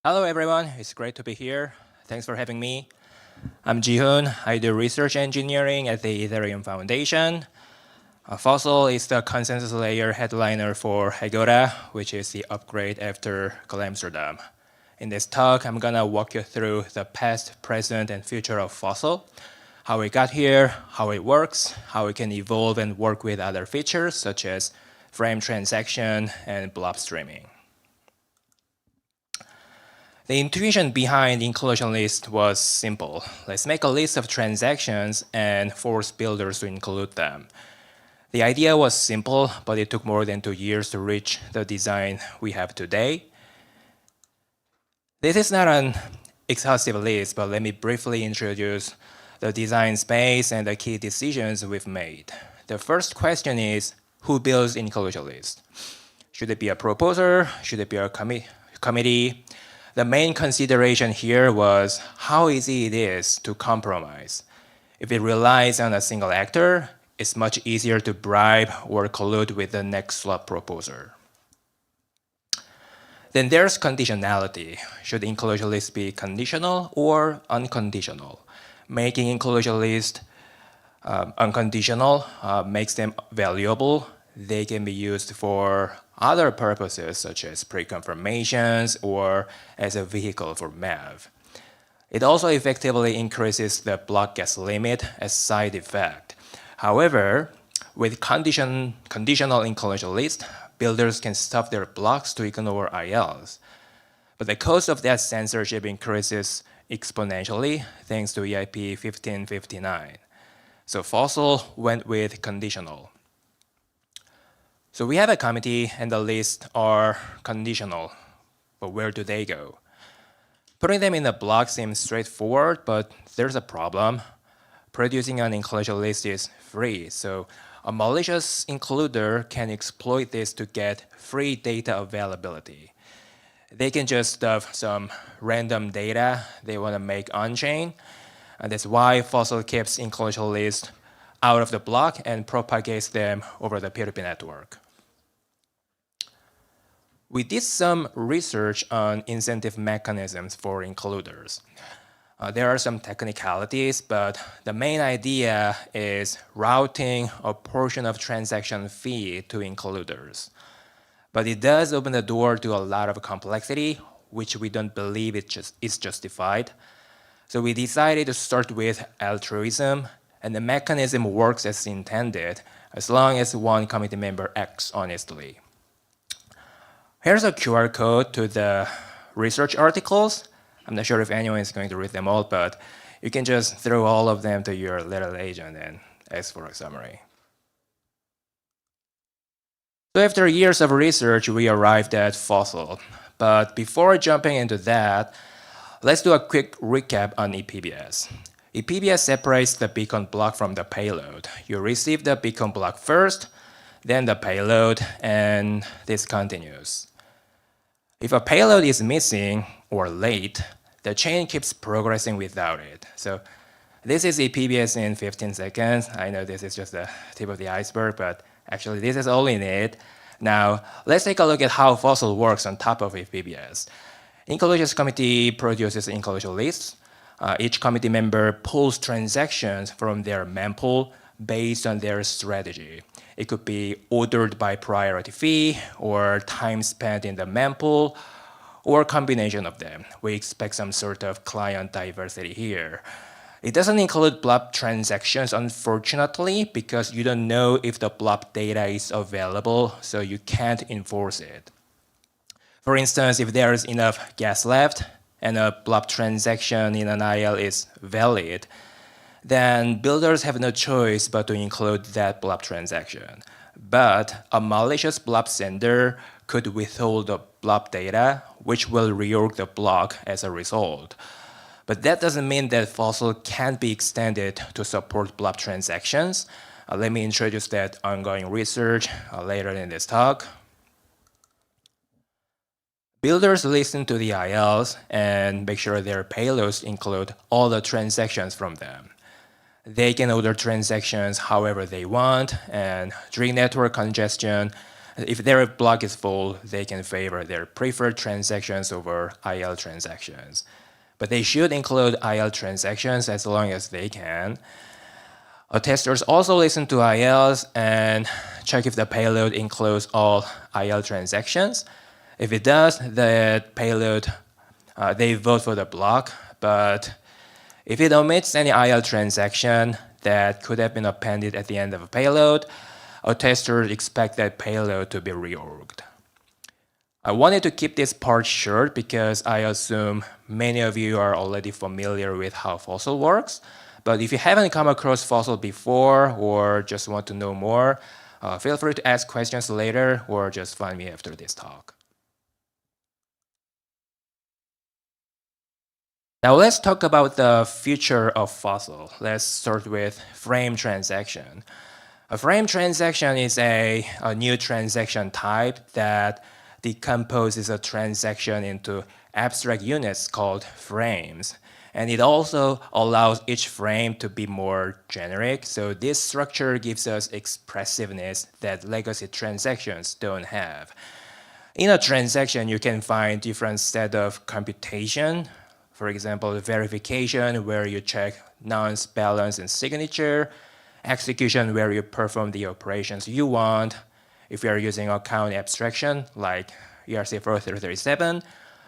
Hello, everyone. It's great to be here. Thanks for having me. I'm Jihoon. I do research engineering at the Ethereum Foundation. FOCIL is the consensus layer headliner for Hegota, which is the upgrade after Amsterdam. In this talk, I'm going to walk you through the past, present, and future of FOCIL, how it got here, how it works, how it can evolve and work with other features such as frame transaction and blob streaming. The intuition behind inclusion list was simple. Let's make a list of transactions and force builders to include them. The idea was simple, but it took more than 2 years to reach the design we have today. This is not an exhaustive list, but let me briefly introduce the design space and the key decisions we've made. The first question is, who builds inclusion list? Should it be a proposer? Should it be a committee? The main consideration here was how easy it is to compromise. If it relies on a single actor, it's much easier to bribe or collude with the next slot proposer. Then there's conditionality. Should inclusion list be conditional or unconditional? Making inclusion list unconditional makes them valuable. They can be used for other purposes such as pre-confirmations or as a vehicle for math. It also effectively increases the block gas limit as side effect. However, with conditional inclusion list, builders can stuff their blocks to ignore ILs. But the cost of that censorship increases exponentially thanks to EIP 1559. So FOCIL went with conditional. So we have a committee and the lists are conditional, but where do they go? Putting them in a block seems straightforward, but there's a problem. Producing an inclusion list is free, so a malicious includer can exploit this to get free data availability. They can just stuff some random data they want to make on-chain, and that's why FOCIL keeps inclusion list out of the block and propagates them over the peer-to-peer network. We did some research on incentive mechanisms for includers. There are some technicalities, but the main idea is routing a portion of transaction fee to includers. But it does open the door to a lot of complexity, which we don't believe is justified. So we decided to start with altruism, and the mechanism works as intended, as long as one committee member acts honestly. Here's a QR code to the research articles. I'm not sure if anyone is going to read them all, but you can just throw all of them to your little agent and ask for a summary. So after years of research, we arrived at FOCIL. But before jumping into that, let's do a quick recap on ePBS. ePBS separates the beacon block from the payload. You receive the beacon block first, then the payload, and this continues. If a payload is missing or late, the chain keeps progressing without it. So this is ePBS in 15 seconds. I know this is just the tip of the iceberg, but actually this is all in it. Now, let's take a look at how FOCIL works on top of ePBS. Inclusions committee produces inclusion lists. Each committee member pulls transactions from their mempool based on their strategy. It could be ordered by priority fee, or time spent in the mempool, or a combination of them. We expect some sort of client diversity here. It doesn't include blob transactions, unfortunately, because you don't know if the blob data is available, so you can't enforce it. For instance, if there is enough gas left, and a blob transaction in an IL is valid, then builders have no choice but to include that blob transaction. But a malicious blob sender could withhold the blob data, which will reorg the block as a result. But that doesn't mean that FOCIL can't be extended to support blob transactions. Let me introduce that ongoing research later in this talk. Builders listen to the ILs and make sure their payloads include all the transactions from them. They can order transactions however they want, and during network congestion, If their block is full, they can favor their preferred transactions over IL transactions. But they should include IL transactions as long as they can. Testers also listen to ILs and check if the payload includes all IL transactions. If it does, the payload, they vote for the block. But if it omits any IL transaction that could have been appended at the end of a payload, testers expect that payload to be reorged. I wanted to keep this part short because I assume many of you are already familiar with how FOCIL works. But if you haven't come across FOCIL before or just want to know more, feel free to ask questions later or just find me after this talk. Now let's talk about the future of FOCIL. Let's start with frame transaction. A frame transaction is a new transaction type that decomposes a transaction into abstract units called frames. And it also allows each frame to be more generic. So this structure gives us expressiveness that legacy transactions don't have. In a transaction, you can find different set of computation. For example, verification, where you check nonce, balance, and signature. Execution, where you perform the operations you want. If you are using account abstraction, like ERC-4337,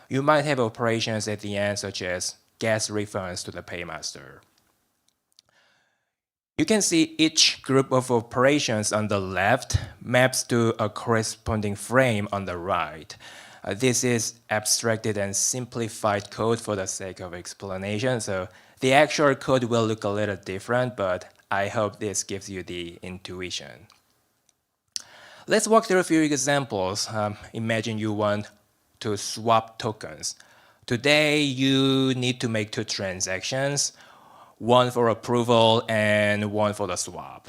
you might have operations at the end, such as gas refunds to the paymaster. You can see each group of operations on the left maps to a corresponding frame on the right. This is abstracted and simplified code for the sake of explanation, so the actual code will look a little different, but I hope this gives you the intuition. Let's walk through a few examples. Imagine you want to swap tokens. Today, you need to make two transactions, one for approval and one for the swap.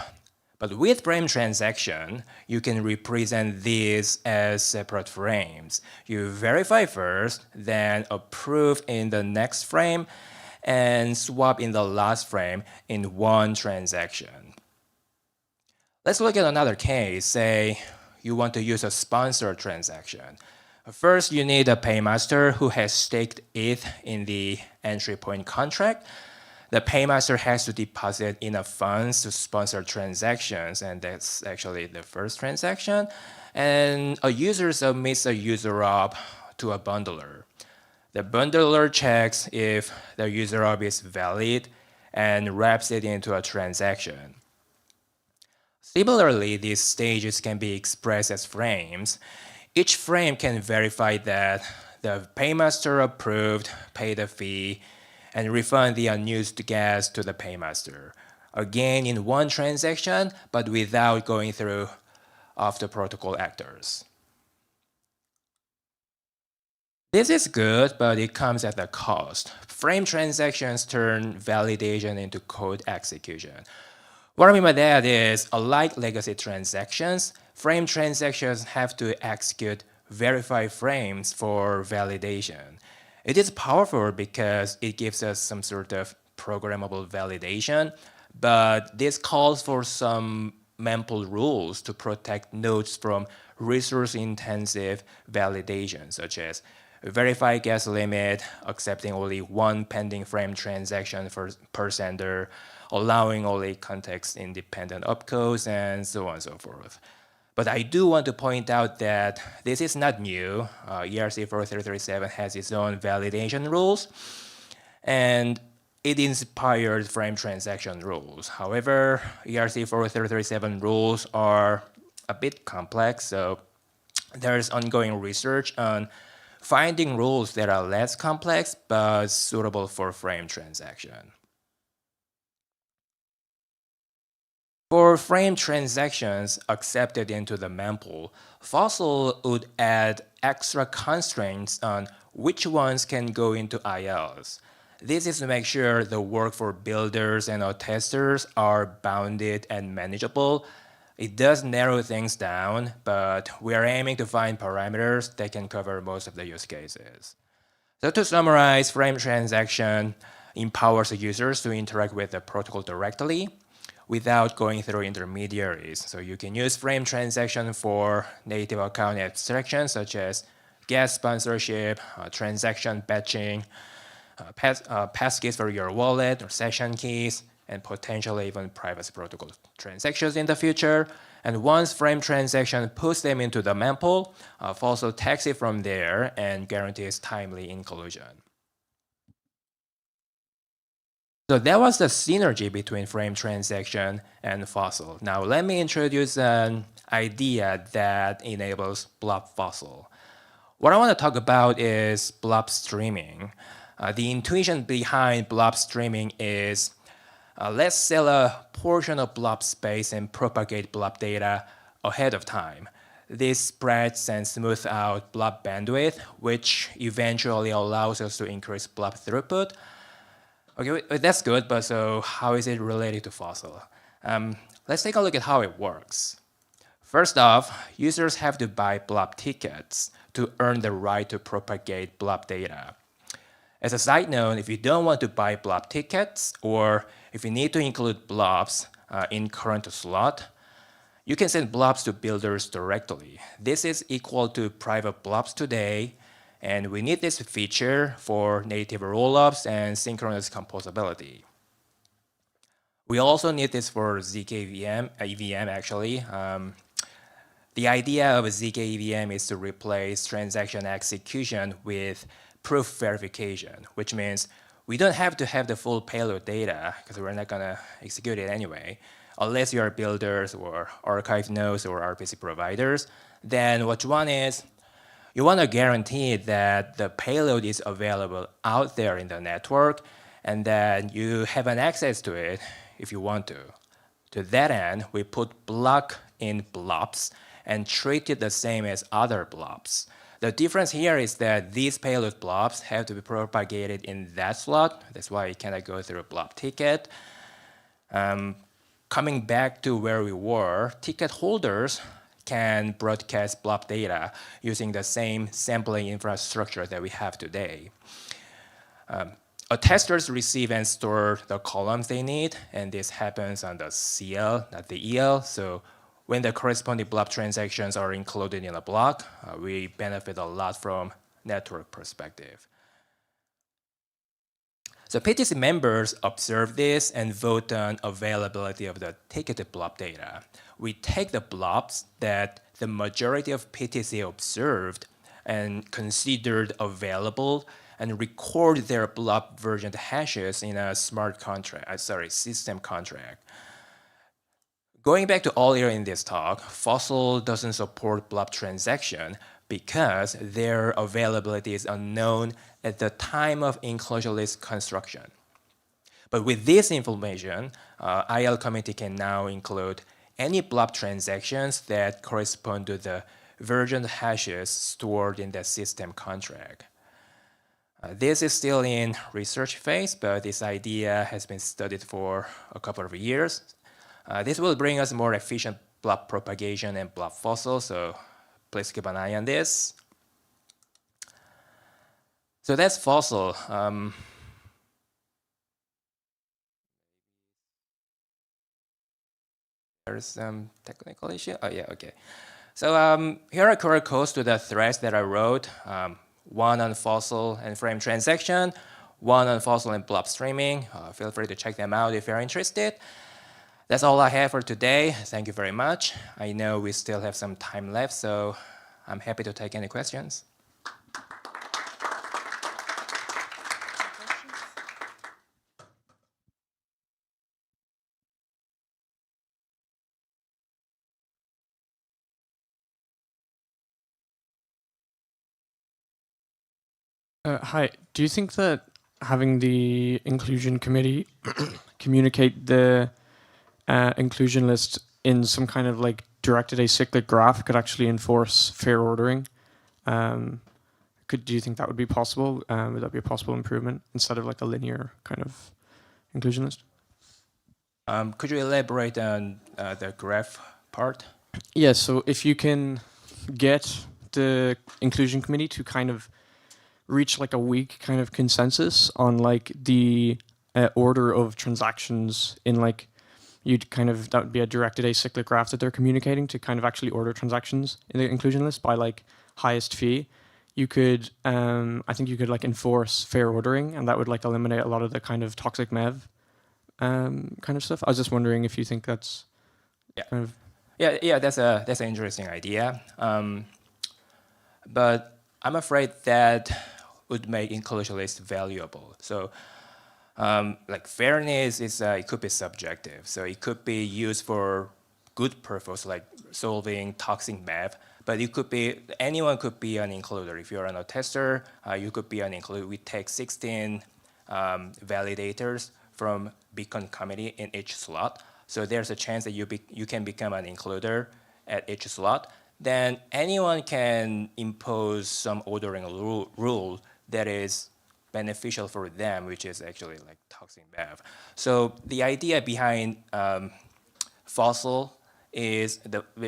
But with frame transaction, you can represent these as separate frames. You verify first, then approve in the next frame, and swap in the last frame in one transaction. Let's look at another case. Say you want to use a sponsor transaction. First, you need a paymaster who has staked ETH in the entry point contract. The paymaster has to deposit enough funds to sponsor transactions, and that's actually the first transaction. And a user submits a user op to a bundler. The bundler checks if the user op is valid and wraps it into a transaction. Similarly, these stages can be expressed as frames. Each frame can verify that the paymaster approved, paid a fee, and refund the unused gas to the paymaster. Again, in one transaction, but without going through of the protocol actors. This is good, but it comes at a cost. Frame transactions turn validation into code execution. What I mean by that is, unlike legacy transactions, frame transactions have to execute verified frames for validation. It is powerful because it gives us some sort of programmable validation, but this calls for some mempool rules to protect nodes from resource-intensive validation, such as verify gas limit, accepting only one pending frame transaction per sender, allowing only context-independent opcodes, and so on and so forth. But I do want to point out that this is not new. ERC-4337 has its own validation rules, and it inspired frame transaction rules. However, ERC-4337 rules are a bit complex, so there's ongoing research on finding rules that are less complex but suitable for frame transaction. For frame transactions accepted into the mempool, FOCIL would add extra constraints on which ones can go into ILs. This is to make sure the work for builders and testers are bounded and manageable. It does narrow things down, but we are aiming to find parameters that can cover most of the use cases. So to summarize, frame transaction empowers the users to interact with the protocol directly. without going through intermediaries. So you can use frame transaction for native account abstraction, such as guest sponsorship, transaction batching, passkeys for your wallet or session keys, and potentially even privacy protocol transactions in the future. And once frame transaction puts them into the mempool, FOCIL takes it from there and guarantees timely inclusion. So that was the synergy between frame transaction and FOCIL. Now let me introduce an idea that enables Blob FOCIL. What I want to talk about is Blob streaming. The intuition behind Blob streaming is let's sell a portion of Blob space and propagate Blob data ahead of time. This spreads and smooths out Blob bandwidth, which eventually allows us to increase Blob throughput. Okay, that's good, but so how is it related to FOCIL? Let's take a look at how it works. First off, users have to buy Blob tickets to earn the right to propagate Blob data. As a side note, if you don't want to buy Blob tickets, or if you need to include blobs in current slot, you can send blobs to builders directly. This is equal to private blobs today, and we need this feature for native rollups and synchronous composability. We also need this for ZK EVM actually. The idea of ZK EVM is to replace transaction execution with proof verification, which means we don't have to have the full payload data because we're not going to execute it anyway. Unless you are builders or archive nodes or RPC providers, then what you want is you want to guarantee that the payload is available out there in the network and that you have an access to it if you want to. To that end, we put block in blobs and treat it the same as other blobs. The difference here is that these payload blobs have to be propagated in that slot. That's why you cannot go through a blob ticket. Coming back to where we were, ticket holders can broadcast blob data using the same sampling infrastructure that we have today. Testers receive and store the columns they need, and this happens on the CL, not the EL. So when the corresponding blob transactions are included in a block, we benefit a lot from network perspective. So PTC members observe this and vote on availability of the ticketed blob data. We take the blobs that the majority of PTC observed and considered available and record their blob version hashes in a system contract. Going back to earlier in this talk, FOCIL doesn't support blob transaction because their availability is unknown at the time of enclosure list construction. But with this information, IL committee can now include any blob transactions that correspond to the version hashes stored in the system contract. This is still in research phase, but this idea has been studied for a couple of years. This will bring us more efficient blob propagation and blob FOCIL, so please keep an eye on this. So that's FOCIL. There's some technical issue. Oh yeah, okay. So here are QR codes to the threads that I wrote. One on FOCIL and frame transaction, one on FOCIL and blob streaming. Feel free to check them out if you're interested. That's all I have for today. Thank you very much. I know we still have some time left, so I'm happy to take any questions. Hi, do you think that having the inclusion committee communicate the inclusion list in some kind of like directed acyclic graph could actually enforce fair ordering? Do you think that would be possible? Would that be a possible improvement instead of like a linear kind of inclusion list? Could you elaborate on the graph part? Yeah, so if you can get the inclusion committee to kind of reach like a weak kind of consensus on like the order of transactions in like that would be a directed acyclic graph that they're communicating to kind of actually order transactions in the inclusion list by like highest fee. You could, I think you could like enforce fair ordering, and that would like eliminate a lot of the kind of toxic MEV kind of stuff. I was just wondering if you think that's kind of Yeah, that's an interesting idea. But I'm afraid that would make inclusion list valuable. So like fairness is it could be subjective. So it could be used for good purpose, like solving toxic math. But it could be anyone could be an includer. If you're a tester, you could be an includer. We take 16 validators from Beacon committee in each slot. So there's a chance that you can become an includer at each slot. Then anyone can impose some ordering rule that is beneficial for them, which is actually like toxic math. So the idea behind FOCIL is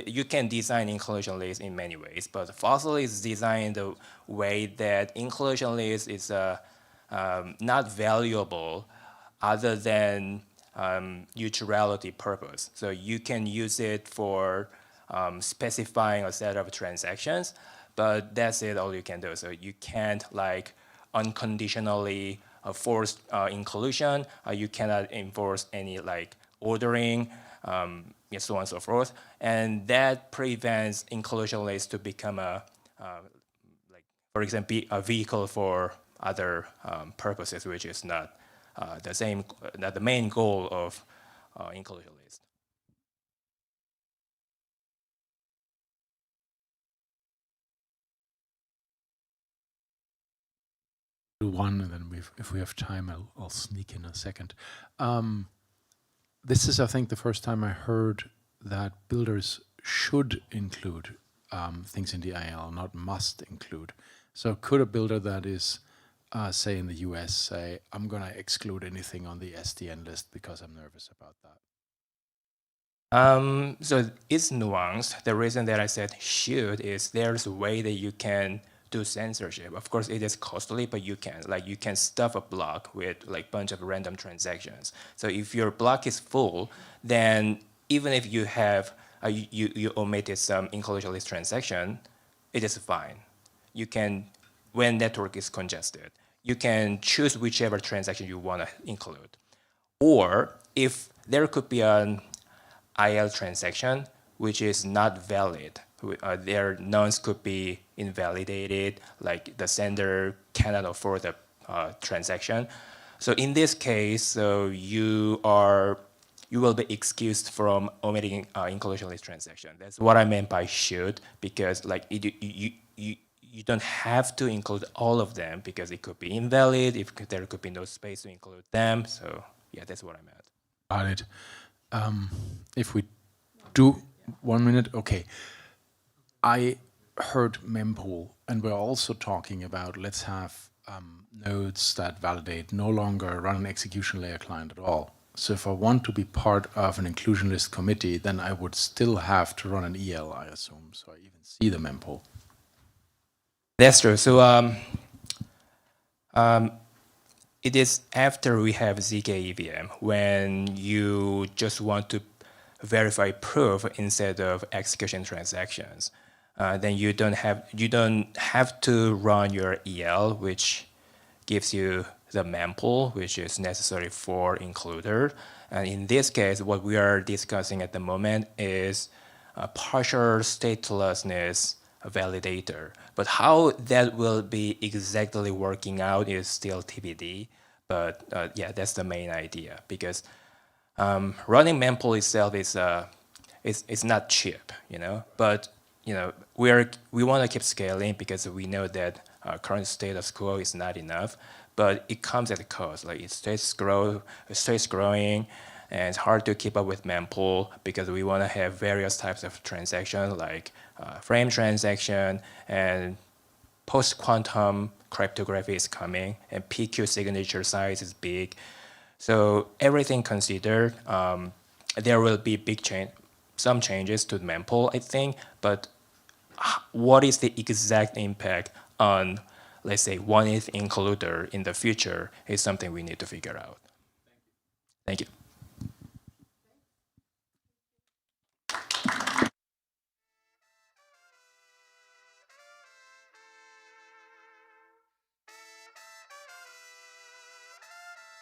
you can design inclusion list in many ways, but FOCIL is designed the way that inclusion list is not valuable other than neutrality purpose. So you can use it for specifying a set of transactions, but that's it, all you can do. So you can't like unconditionally force inclusion. You cannot enforce any like ordering, and so on and so forth. And that prevents inclusion list to become like, for example, a vehicle for other purposes, which is not not the main goal of inclusion list. Do one, and then if we have time, I'll sneak in a second. This is, I think, the first time I heard that builders should include things in the IL, not must include. So could a builder that is, say in the US, say, I'm going to exclude anything on the SDN list because I'm nervous about that? So it's nuanced. The reason that I said should is there's a way that you can do censorship. Of course, it is costly, but you can stuff a block with like bunch of random transactions. So if your block is full, then even if you have you omitted some inclusion list transaction, it is fine. You can, when network is congested, you can choose whichever transaction you want to include. Or if there could be an IL transaction which is not valid, their nonce could be invalidated, like the sender cannot afford the transaction. So in this case, so you will be excused from omitting inclusion list transaction. That's what I meant by should, because like you don't have to include all of them because it could be invalid, if there could be no space to include them. So yeah, that's what I meant. Got it. If we do 1 minute, okay. I heard mempool, and we're also talking about let's have nodes that validate no longer run an execution layer client at all. So if I want to be part of an inclusion list committee, then I would still have to run an EL, I assume, so I even see the mempool. That's true. So it is after we have ZK EVM when you just want to verify proof instead of execution transactions. Then you don't have to run your EL, which gives you the mempool, which is necessary for includer. And in this case, what we are discussing at the moment is a partial statelessness validator. But how that will be exactly working out is still TBD. But yeah, that's the main idea, because running mempool itself is not cheap, But we want to keep scaling because we know that current status quo is not enough. But it comes at a cost. Like it stays growing, and it's hard to keep up with mempool because we want to have various types of transactions, like frame transaction, and post-quantum cryptography is coming, and PQ signature size is big. So everything considered, there will be some changes to mempool, I think. But what is the exact impact on, let's say, 1ETH includer in the future is something we need to figure out. Thank you.